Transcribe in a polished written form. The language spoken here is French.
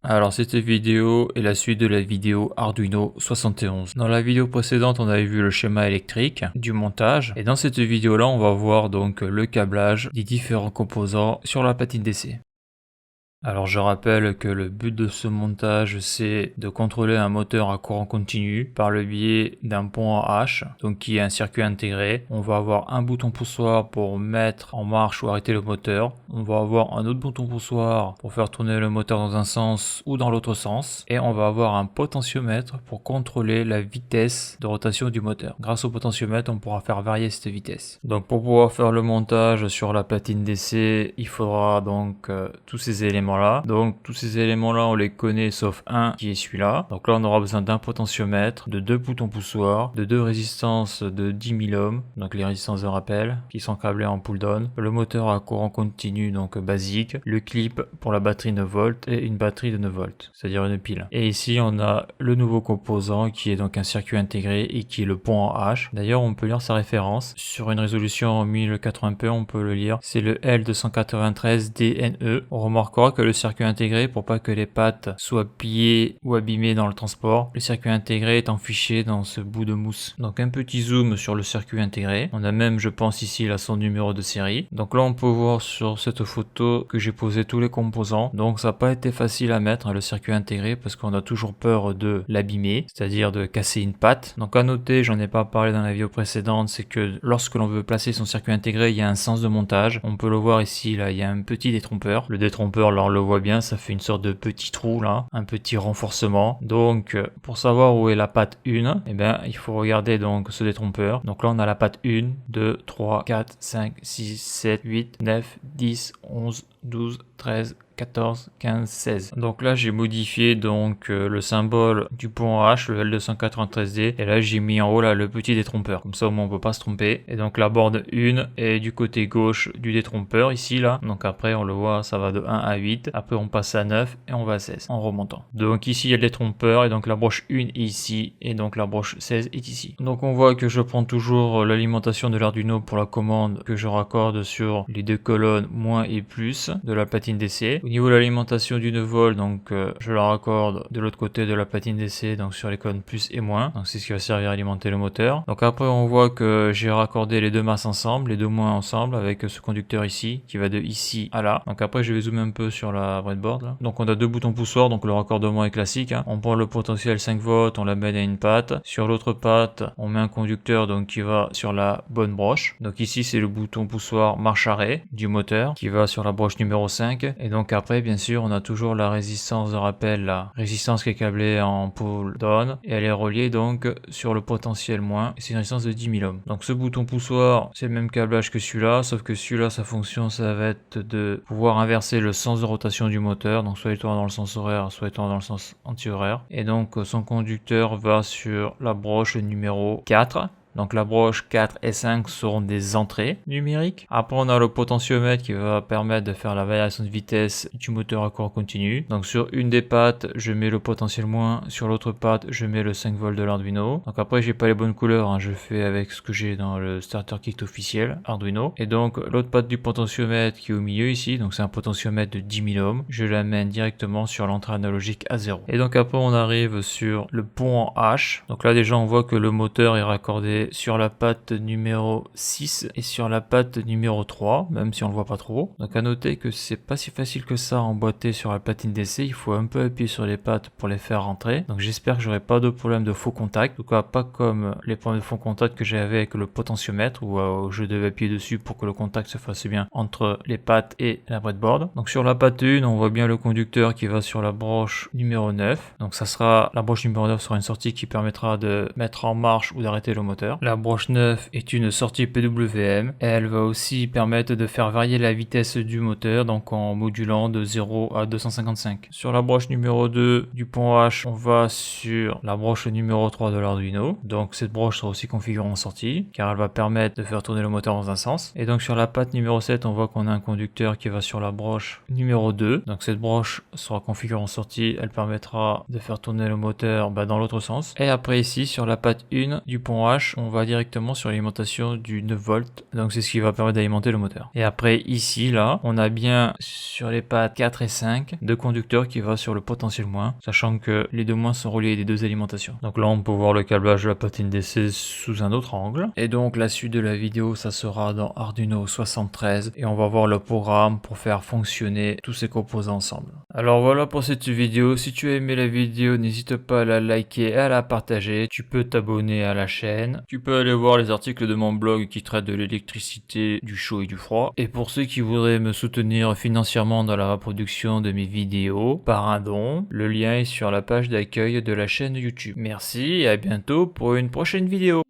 Alors cette vidéo est la suite de la vidéo Arduino 71. Dans la vidéo précédente, on avait vu le schéma électrique du montage et dans cette vidéo là, on va voir donc le câblage des différents composants sur la platine DC. Alors je rappelle que le but de ce montage c'est de contrôler un moteur à courant continu par le biais d'un pont à H, donc qui est un circuit intégré. On va avoir un bouton poussoir pour mettre en marche ou arrêter le moteur. On va avoir un autre bouton poussoir pour faire tourner le moteur dans un sens ou dans l'autre sens. Et on va avoir un potentiomètre pour contrôler la vitesse de rotation du moteur. Grâce au potentiomètre, on pourra faire varier cette vitesse. Donc pour pouvoir faire le montage sur la platine DC, il faudra donc tous ces éléments là. Donc tous ces éléments là on les connaît sauf un qui est celui-là. Donc là on aura besoin d'un potentiomètre, de deux boutons poussoirs, de deux résistances de 10 000 ohms, donc les résistances de rappel qui sont câblées en pull down, le moteur à courant continu donc basique, le clip pour la batterie 9 volts et une batterie de 9 volts, c'est-à-dire une pile. Et ici on a le nouveau composant qui est donc un circuit intégré et qui est le pont en H. D'ailleurs on peut lire sa référence sur une résolution 1080p, on peut le lire, c'est le L293DNE. On remarquera que le circuit intégré, pour pas que les pattes soient pliées ou abîmées dans le transport, le circuit intégré est enfiché dans ce bout de mousse. Donc un petit zoom sur le circuit intégré. On a même, je pense ici, là son numéro de série. Donc là on peut voir sur cette photo que j'ai posé tous les composants. Donc ça n'a pas été facile à mettre le circuit intégré parce qu'on a toujours peur de l'abîmer, c'est-à-dire de casser une patte. Donc à noter, j'en ai pas parlé dans la vidéo précédente, c'est que lorsque l'on veut placer son circuit intégré, il y a un sens de montage. On peut le voir ici, là il y a un petit détrompeur. Le détrompeur, là on le voit bien, ça fait une sorte de petit trou là, un petit renforcement. Donc pour savoir où est la patte 1, eh ben, il faut regarder donc ce détrompeur. Donc là on a la patte 1, 2, 3, 4, 5, 6, 7, 8, 9, 10, 11, 12, 13, 14, 15, 16. Donc là j'ai modifié donc le symbole du pont H, le L293D, et là j'ai mis en haut là le petit détrompeur, comme ça au moins on peut pas se tromper. Et donc la borne 1 est du côté gauche du détrompeur ici là, donc après on le voit ça va de 1 à 8, après on passe à 9 et on va à 16 en remontant. Donc ici il y a le détrompeur et donc la broche 1 est ici et donc la broche 16 est ici. Donc on voit que je prends toujours l'alimentation de l'Arduino pour la commande que je raccorde sur les deux colonnes moins et plus de la platine DC. Au niveau de l'alimentation du 9 volts, donc je la raccorde de l'autre côté de la platine DC, donc sur les colonnes plus et moins. Donc c'est ce qui va servir à alimenter le moteur. Donc après on voit que j'ai raccordé les deux masses ensemble, les deux moins ensemble avec ce conducteur ici qui va de ici à là. Donc après je vais zoomer un peu sur la breadboard là. Donc on a deux boutons poussoirs, donc le raccordement est classique. On prend le potentiel 5 volts, on l'amène à une patte. Sur l'autre patte, on met un conducteur donc qui va sur la bonne broche. Donc ici c'est le bouton poussoir marche arrêt du moteur qui va sur la broche numéro 5. Et donc après bien sûr on a toujours la résistance de rappel, la résistance qui est câblée en pull down et elle est reliée donc sur le potentiel moins, c'est une résistance de 10 000 ohms. Donc ce bouton poussoir c'est le même câblage que celui-là, sauf que celui-là sa fonction ça va être de pouvoir inverser le sens de rotation du moteur, donc soit il tourne dans le sens horaire, soit il tourne dans le sens anti-horaire. Et donc son conducteur va sur la broche numéro 4. Donc la broche 4 et 5 seront des entrées numériques. Après on a le potentiomètre qui va permettre de faire la variation de vitesse du moteur à courant continu. Donc sur une des pattes je mets le potentiel moins, sur l'autre patte je mets le 5 volts de l'Arduino. Donc après j'ai pas les bonnes couleurs, hein. Je fais avec ce que j'ai dans le starter kit officiel Arduino. Et donc l'autre patte du potentiomètre qui est au milieu ici, donc c'est un potentiomètre de 10 000 ohms, je l'amène directement sur l'entrée analogique à 0. Et donc après on arrive sur le pont en H. Donc là déjà on voit que le moteur est raccordé sur la patte numéro 6 et sur la patte numéro 3, même si on le voit pas trop. Donc à noter que c'est pas si facile que ça à emboîter sur la platine DC, il faut un peu appuyer sur les pattes pour les faire rentrer. Donc j'espère que j'aurai pas de problème de faux contact, en tout cas pas comme les problèmes de faux contact que j'avais avec le potentiomètre où je devais appuyer dessus pour que le contact se fasse bien entre les pattes et la breadboard. Donc sur la patte 1, on voit bien le conducteur qui va sur la broche numéro 9. Donc ça sera la broche numéro 9 sera une sortie qui permettra de mettre en marche ou d'arrêter le moteur. La broche 9 est une sortie PWM et elle va aussi permettre de faire varier la vitesse du moteur, donc en modulant de 0 à 255. Sur la broche numéro 2 du pont H, on va sur la broche numéro 3 de l'Arduino. Donc cette broche sera aussi configurée en sortie car elle va permettre de faire tourner le moteur dans un sens. Et donc sur la patte numéro 7, on voit qu'on a un conducteur qui va sur la broche numéro 2. Donc cette broche sera configurée en sortie, elle permettra de faire tourner le moteur dans l'autre sens. Et après ici sur la patte 1 du pont H, on va directement sur l'alimentation du 9 volts. Donc c'est ce qui va permettre d'alimenter le moteur. Et après ici, là, on a bien sur les pattes 4 et 5 deux conducteurs qui va sur le potentiel moins, sachant que les deux moins sont reliés des deux alimentations. Donc là, on peut voir le câblage de la platine DC sous un autre angle. Et donc la suite de la vidéo, ça sera dans Arduino 73 et on va voir le programme pour faire fonctionner tous ces composants ensemble. Alors voilà pour cette vidéo. Si tu as aimé la vidéo, n'hésite pas à la liker et à la partager. Tu peux t'abonner à la chaîne. Tu peux aller voir les articles de mon blog qui traitent de l'électricité, du chaud et du froid. Et pour ceux qui voudraient me soutenir financièrement dans la reproduction de mes vidéos par un don, le lien est sur la page d'accueil de la chaîne YouTube. Merci et à bientôt pour une prochaine vidéo.